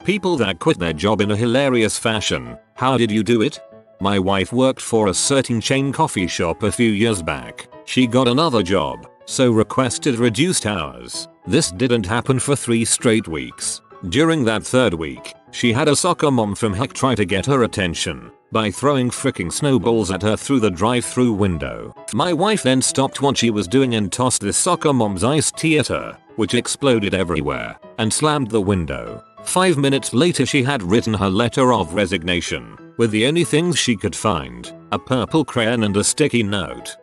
People that quit their job in a hilarious fashion. How did you do it? My wife worked for a certain chain coffee shop a few years back. She got another job, so requested reduced hours. This didn't happen for 3 straight weeks. During that 3rd week, she had a soccer mom from heck try to get her attention by throwing freaking snowballs at her through the drive-thru window. My wife then stopped what she was doing and tossed this soccer mom's iced tea at her, which exploded everywhere, and slammed the window. 5 minutes later she had written her letter of resignation, with the only things she could find, a purple crayon and a sticky note.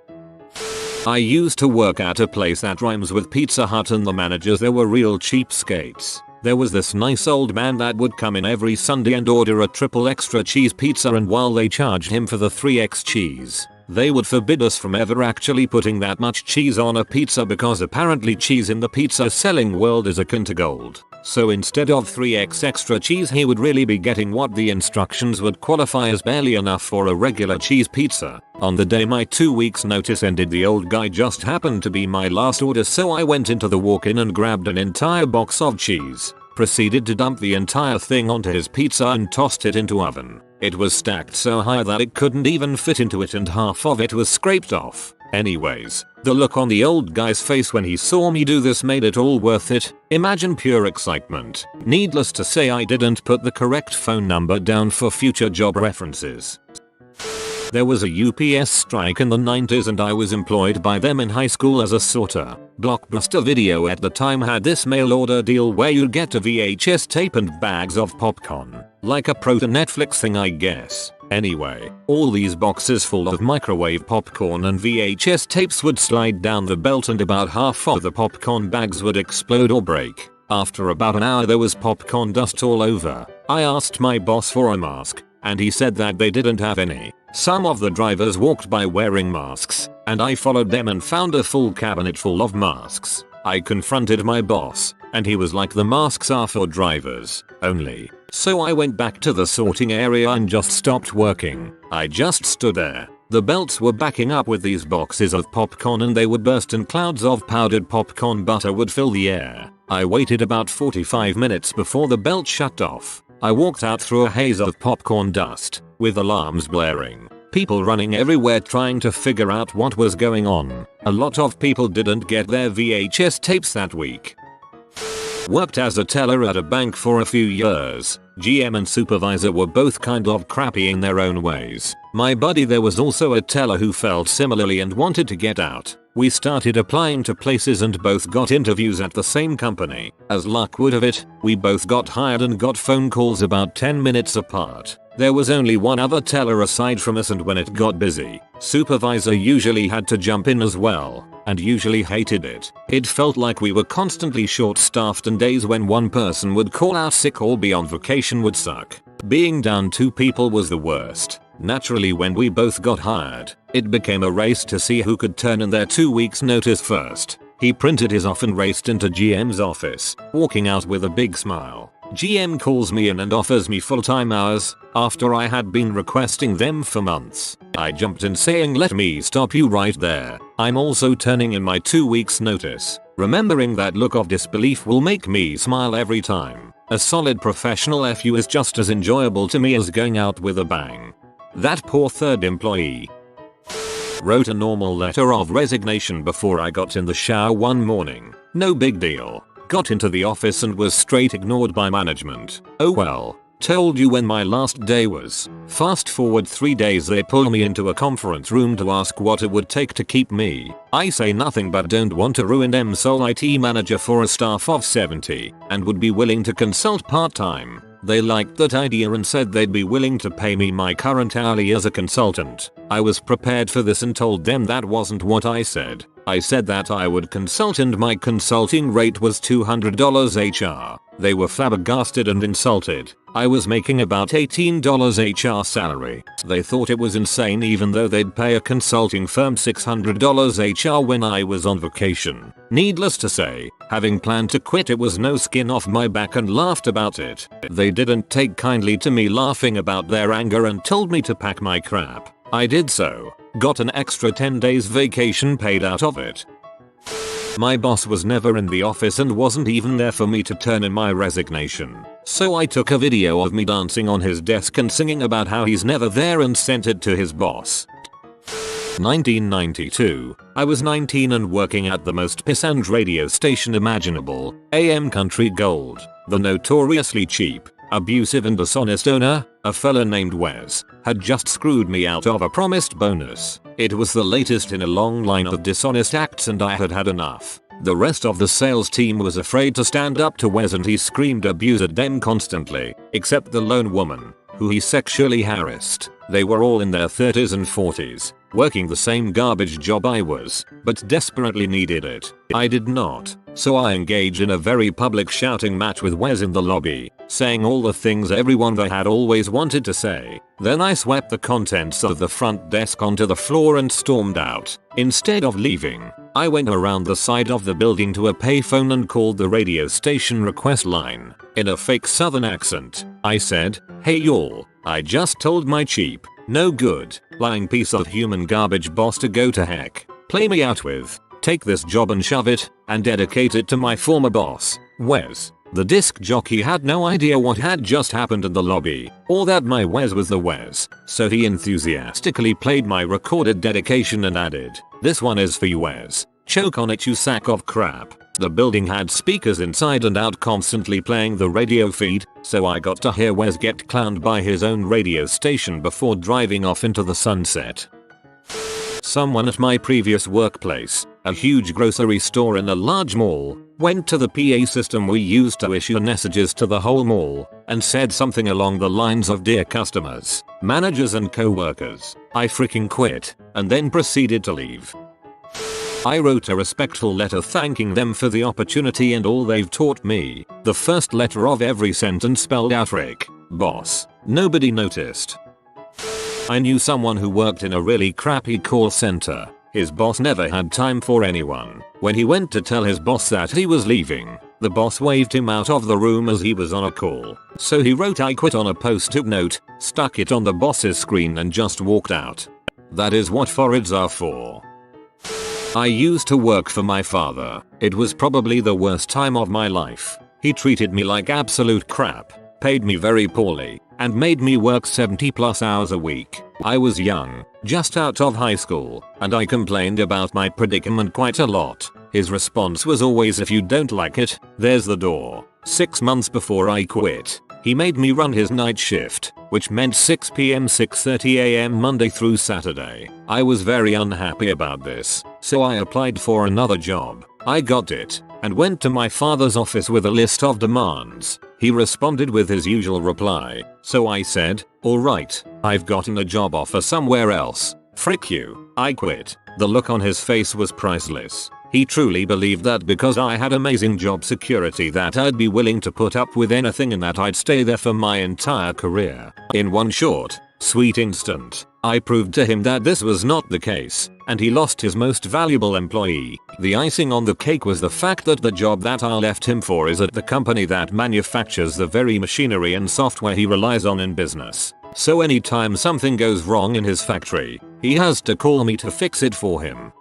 I used to work at a place that rhymes with Pizza Hut, and the managers there were real cheapskates. There was this nice old man that would come in every Sunday and order a triple extra cheese pizza, and while they charged him for the 3x cheese, they would forbid us from ever actually putting that much cheese on a pizza, because apparently cheese in the pizza selling world is akin to gold. So instead of 3x extra cheese, he would really be getting what the instructions would qualify as barely enough for a regular cheese pizza. On the day my 2 weeks notice ended, the old guy just happened to be my last order, so I went into the walk-in and grabbed an entire box of cheese, proceeded to dump the entire thing onto his pizza and tossed it into oven. It was stacked so high that it couldn't even fit into it, and half of it was scraped off. Anyways, the look on the old guy's face when he saw me do this made it all worth it. Imagine pure excitement. Needless to say, I didn't put the correct phone number down for future job references. There was a UPS strike in the 90s and I was employed by them in high school as a sorter. Blockbuster Video at the time had this mail order deal where you'd get a VHS tape and bags of popcorn. Like a pro to Netflix thing, I guess. Anyway, all these boxes full of microwave popcorn and VHS tapes would slide down the belt, and about half of the popcorn bags would explode or break. After about an hour there was popcorn dust all over. I asked my boss for a mask, and he said that they didn't have any. Some of the drivers walked by wearing masks, and I followed them and found a full cabinet full of masks. I confronted my boss, and he was like, "The masks are for drivers only." So I went back to the sorting area and just stopped working. I just stood there. The belts were backing up with these boxes of popcorn and they would burst and clouds of powdered popcorn butter would fill the air. I waited about 45 minutes before the belt shut off. I walked out through a haze of popcorn dust, with alarms blaring. People running everywhere trying to figure out what was going on. A lot of people didn't get their VHS tapes that week. Worked as a teller at a bank for a few years. GM and supervisor were both kind of crappy in their own ways. My buddy there was also a teller who felt similarly and wanted to get out. We started applying to places and both got interviews at the same company. As luck would have it, we both got hired and got phone calls about 10 minutes apart. There was only one other teller aside from us, and when it got busy, supervisor usually had to jump in as well, and usually hated it. It felt like we were constantly short-staffed, and days when one person would call out sick or be on vacation would suck. Being down 2 people was the worst. Naturally, when we both got hired, it became a race to see who could turn in their 2 weeks notice first. He printed his off and raced into GM's office, walking out with a big smile. GM calls me in and offers me full-time hours, after I had been requesting them for months. I jumped in saying, "Let me stop you right there. I'm also turning in my 2 weeks notice." Remembering that look of disbelief will make me smile every time. A solid professional FU is just as enjoyable to me as going out with a bang. That poor third employee. Wrote a normal letter of resignation before I got in the shower one morning. No big deal. Got into the office and was straight ignored by management. Oh well. Told you when my last day was. Fast forward 3 days, they pull me into a conference room to ask what it would take to keep me. I say nothing but don't want to ruin them sole IT manager for a staff of 70 and would be willing to consult part-time. They liked that idea and said they'd be willing to pay me my current hourly as a consultant. I was prepared for this and told them that wasn't what I said. I said that I would consult and my consulting rate was $200 HR. They were flabbergasted and insulted. I was making about $18 HR salary. They thought it was insane, even though they'd pay a consulting firm $600 HR when I was on vacation. Needless to say, having planned to quit, it was no skin off my back and laughed about it. They didn't take kindly to me laughing about their anger and told me to pack my crap. I did so. Got an extra 10 days vacation paid out of it. My boss was never in the office and wasn't even there for me to turn in my resignation. So I took a video of me dancing on his desk and singing about how he's never there and sent it to his boss. 1992. I was 19 and working at the most pissant radio station imaginable, AM Country Gold. The notoriously cheap, abusive and dishonest owner, a fella named Wes, had just screwed me out of a promised bonus. It was the latest in a long line of dishonest acts and I had had enough. The rest of the sales team was afraid to stand up to Wes and he screamed abuse at them constantly, except the lone woman, who he sexually harassed. They were all in their 30s and 40s, working the same garbage job I was, but desperately needed it. I did not, so I engaged in a very public shouting match with Wes in the lobby, saying all the things everyone there had always wanted to say. Then I swept the contents of the front desk onto the floor and stormed out. Instead of leaving, I went around the side of the building to a payphone and called the radio station request line. In a fake southern accent, I said, "Hey y'all, I just told my cheap, no good, lying piece of human garbage boss to go to heck. Play me out with, take this job and shove it, and dedicate it to my former boss, Wes." The disc jockey had no idea what had just happened in the lobby, or that my Wes was the Wes, so he enthusiastically played my recorded dedication and added, "This one is for you Wes. Choke on it you sack of crap." The building had speakers inside and out constantly playing the radio feed, so I got to hear Wes get clowned by his own radio station before driving off into the sunset. Someone at my previous workplace, a huge grocery store in a large mall, went to the PA system we used to issue messages to the whole mall, and said something along the lines of, "Dear customers, managers and co-workers, I freaking quit," and then proceeded to leave. I wrote a respectful letter thanking them for the opportunity and all they've taught me. The first letter of every sentence spelled out "Rick, boss." Nobody noticed. I knew someone who worked in a really crappy call center. His boss never had time for anyone. When he went to tell his boss that he was leaving, the boss waved him out of the room as he was on a call. So he wrote "I quit" on a post-it note, stuck it on the boss's screen and just walked out. That is what foreheads are for. I used to work for my father. It was probably the worst time of my life. He treated me like absolute crap, paid me very poorly, and made me work 70+ hours a week. I was young, just out of high school, and I complained about my predicament quite a lot. His response was always, "If you don't like it, there's the door." 6 months before I quit, he made me run his night shift, which meant 6 p.m. 6:30 a.m. Monday through Saturday. I was very unhappy about this, so I applied for another job. I got it, and went to my father's office with a list of demands. He responded with his usual reply, so I said, "Alright, I've gotten a job offer somewhere else. Frick you, I quit." The look on his face was priceless. He truly believed that because I had amazing job security that I'd be willing to put up with anything and that I'd stay there for my entire career. In one short, sweet instant, I proved to him that this was not the case, and he lost his most valuable employee. The icing on the cake was the fact that the job that I left him for is at the company that manufactures the very machinery and software he relies on in business. So anytime something goes wrong in his factory, he has to call me to fix it for him.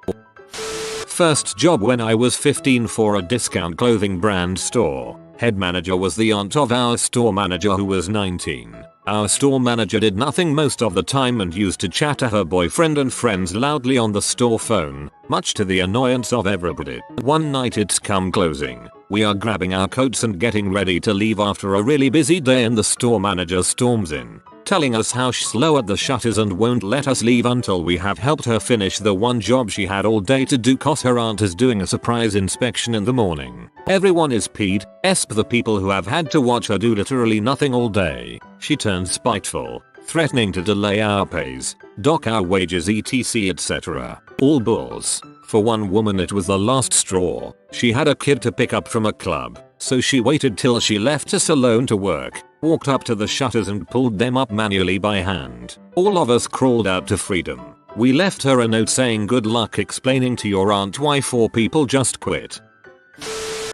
First job when I was 15 for a discount clothing brand store. Head manager was the aunt of our store manager who was 19. Our store manager did nothing most of the time and used to chat to her boyfriend and friends loudly on the store phone, much to the annoyance of everybody. One night it's come closing. We are grabbing our coats and getting ready to leave after a really busy day and the store manager storms in, telling us how she's slow at the shutters and won't let us leave until we have helped her finish the one job she had all day to do cause her aunt is doing a surprise inspection in the morning. Everyone is peed, esp the people who have had to watch her do literally nothing all day. She turns spiteful, threatening to delay our pays, dock our wages etc etc. All bulls. For one woman it was the last straw. She had a kid to pick up from a club, so she waited till she left us alone to work, walked up to the shutters and pulled them up manually by hand. All of us crawled out to freedom. We left her a note saying good luck explaining to your aunt why 4 people just quit.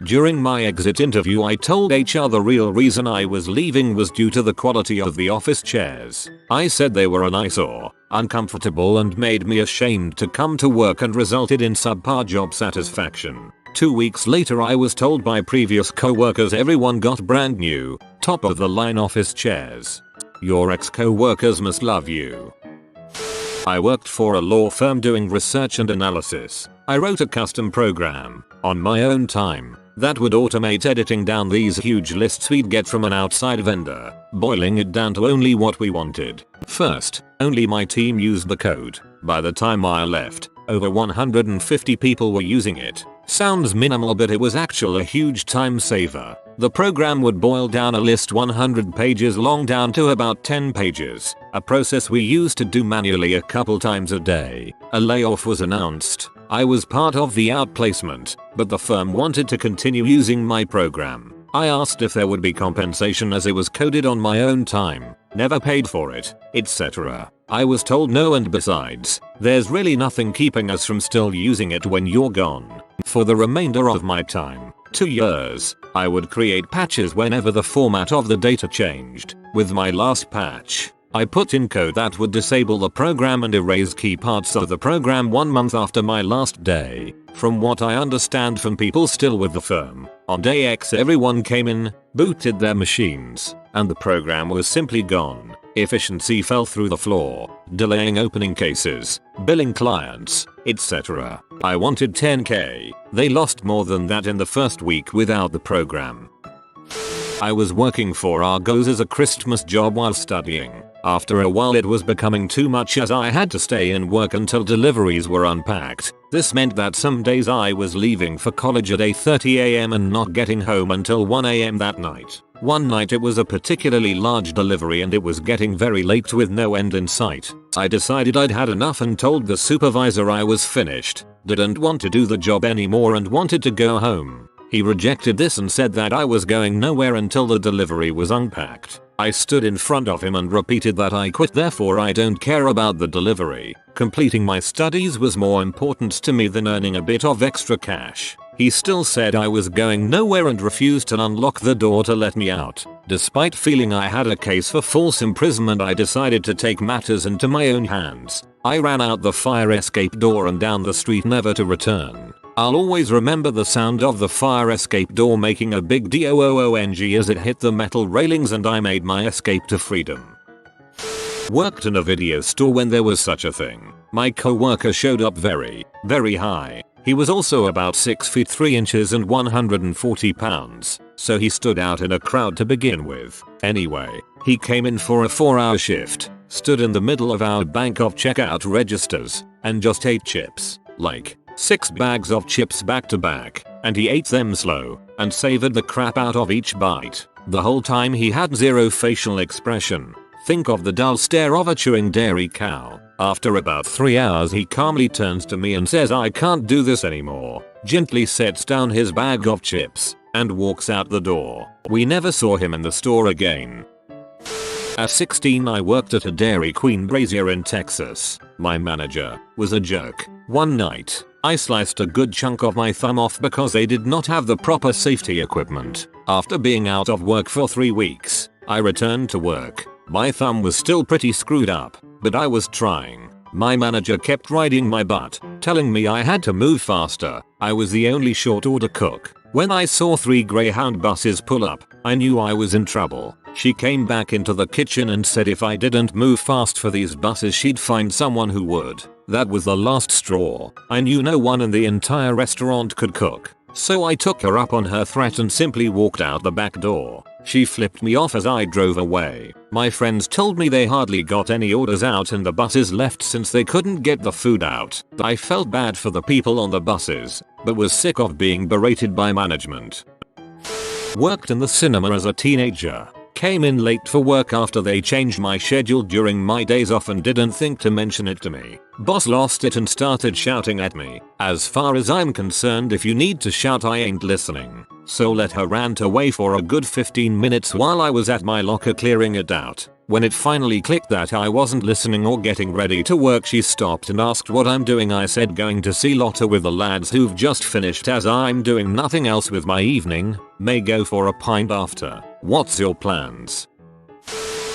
During my exit interview I told HR the real reason I was leaving was due to the quality of the office chairs. I said they were an eyesore, uncomfortable and made me ashamed to come to work and resulted in subpar job satisfaction. 2 weeks later I was told by previous co-workers everyone got brand new, top of the line office chairs. Your ex-co-workers must love you. I worked for a law firm doing research and analysis. I wrote a custom program, on my own time, that would automate editing down these huge lists we'd get from an outside vendor, boiling it down to only what we wanted. First, only my team used the code. By the time I left, over 150 people were using it. Sounds minimal, but it was actually a huge time saver. The program would boil down a list 100 pages long down to about 10 pages, a process we used to do manually a couple times a day. A layoff was announced. I was part of the outplacement, but the firm wanted to continue using my program. I asked if there would be compensation as it was coded on my own time, never paid for it, etc. I was told no, and besides, there's really nothing keeping us from still using it when you're gone. For the remainder of my time, 2 years, I would create patches whenever the format of the data changed. With my last patch, I put in code that would disable the program and erase key parts of the program 1 month after my last day. From what I understand from people still with the firm, on day X everyone came in, booted their machines, and the program was simply gone. Efficiency fell through the floor, delaying opening cases, billing clients, etc. I wanted 10k. They lost more than that in the first week without the program. I was working for Argos as a Christmas job while studying. After a while it was becoming too much as I had to stay and work until deliveries were unpacked. This meant that some days I was leaving for college at 8:30 am and not getting home until 1 am that night. One night it was a particularly large delivery and it was getting very late with no end in sight. I decided I'd had enough and told the supervisor I was finished, didn't want to do the job anymore and wanted to go home. He rejected this and said that I was going nowhere until the delivery was unpacked. I stood in front of him and repeated that I quit, therefore I don't care about the delivery. Completing my studies was more important to me than earning a bit of extra cash. He still said I was going nowhere and refused to unlock the door to let me out. Despite feeling I had a case for false imprisonment, I decided to take matters into my own hands. I ran out the fire escape door and down the street, never to return. I'll always remember the sound of the fire escape door making a big doong as it hit the metal railings, and I made my escape to freedom. Worked in a video store when there was such a thing. My co-worker showed up very high. He was also about 6 feet 3 inches and 140 pounds, so he stood out in a crowd to begin with. Anyway, he came in for a 4-hour shift, stood in the middle of our bank of checkout registers, and just ate chips. Like 6 bags of chips back to back, and he ate them slow, and savored the crap out of each bite. The whole time he had zero facial expression. Think of the dull stare of a chewing dairy cow. After about 3 hours he calmly turns to me and says I can't do this anymore, gently sets down his bag of chips, and walks out the door. We never saw him in the store again. At 16 I worked at a Dairy Queen brazier in Texas. My manager was a jerk. One night, I sliced a good chunk of my thumb off because they did not have the proper safety equipment. After being out of work for 3 weeks, I returned to work. My thumb was still pretty screwed up, but I was trying. My manager kept riding my butt, telling me I had to move faster. I was the only short order cook. When I saw 3 Greyhound buses pull up, I knew I was in trouble. She came back into the kitchen and said if I didn't move fast for these buses she'd find someone who would. That was the last straw. I knew no one in the entire restaurant could cook, so I took her up on her threat and simply walked out the back door. She flipped me off as I drove away. My friends told me they hardly got any orders out and the buses left since they couldn't get the food out. I felt bad for the people on the buses, but was sick of being berated by management. Worked in the cinema as a teenager. Came in late for work after they changed my schedule during my days off and didn't think to mention it to me. Boss lost it and started shouting at me. As far as I'm concerned, if you need to shout I ain't listening. So let her rant away for a good 15 minutes while I was at my locker clearing it out. When it finally clicked that I wasn't listening or getting ready to work, she stopped and asked what I'm doing. I said going to see Lotta with the lads who've just finished, as I'm doing nothing else with my evening. May go for a pint after. What's your plans?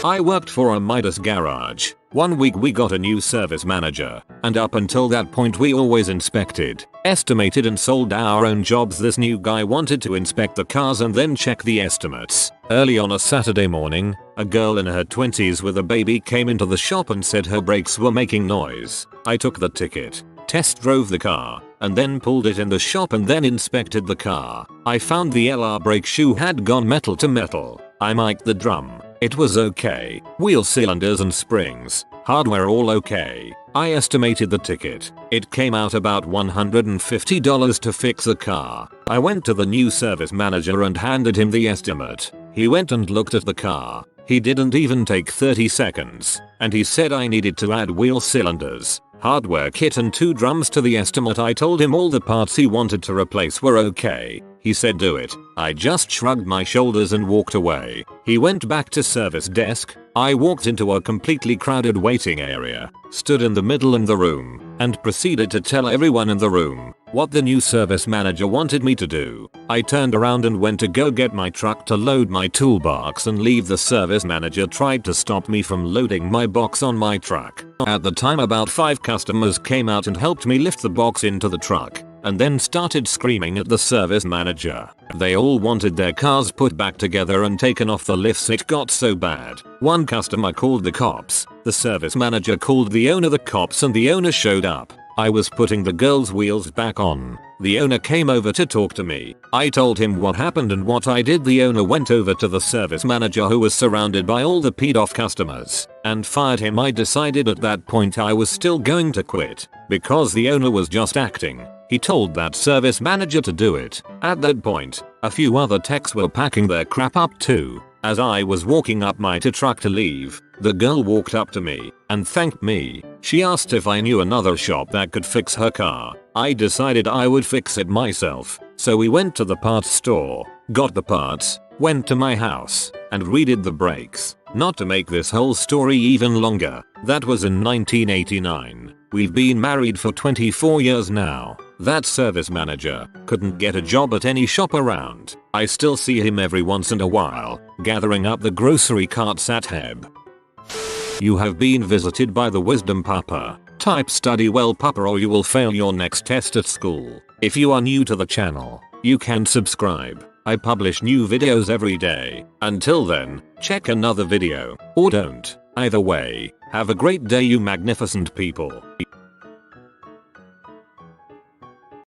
I worked for a Midas garage. One week we got a new service manager, and up until that point we always inspected, estimated and sold our own jobs. This new guy wanted to inspect the cars and then check the estimates. Early on a Saturday morning, a girl in her 20s with a baby came into the shop and said her brakes were making noise. I took the ticket, test drove the car, and then pulled it in the shop and then inspected the car. I found the LR brake shoe had gone metal to metal. I mic'd the drum. It was okay. Wheel cylinders and springs, hardware all okay. I estimated the ticket. It came out about $150 to fix the car. I went to the new service manager and handed him the estimate. He went and looked at the car. He didn't even take 30 seconds. And he said I needed to add wheel cylinders, hardware kit and 2 drums to the estimate. I told him all the parts he wanted to replace were okay. He said do it. I just shrugged my shoulders and walked away. He went back to service desk. I walked into a completely crowded waiting area, stood in the middle in the room, and proceeded to tell everyone in the room what the new service manager wanted me to do. I turned around and went to go get my truck to load my toolbox and leave. The service manager tried to stop me from loading my box on my truck. At the time about 5 customers came out and helped me lift the box into the truck, and then started screaming at the service manager. They all wanted their cars put back together and taken off the lifts. It got so bad. One customer called the cops. The service manager called the owner. The cops and the owner showed up. I was putting the girl's wheels back on. The owner came over to talk to me. I told him what happened and what I did. The owner went over to the service manager, who was surrounded by all the peed off customers, and fired him. I decided at that point I was still going to quit, because the owner was just acting. He told that service manager to do it. At that point, a few other techs were packing their crap up too. As I was walking up my truck to leave, the girl walked up to me and thanked me. She asked if I knew another shop that could fix her car. I decided I would fix it myself. So we went to the parts store, got the parts, went to my house, and redid the brakes. Not to make this whole story even longer, that was in 1989. We've been married for 24 years now. That service manager couldn't get a job at any shop around. I still see him every once in a while, gathering up the grocery carts at Heb. You have been visited by the Wisdom Papa. Type study well Papa or you will fail your next test at school. If you are new to the channel, you can subscribe. I publish new videos every day. Until then, check another video, or don't. Either way, have a great day you magnificent people.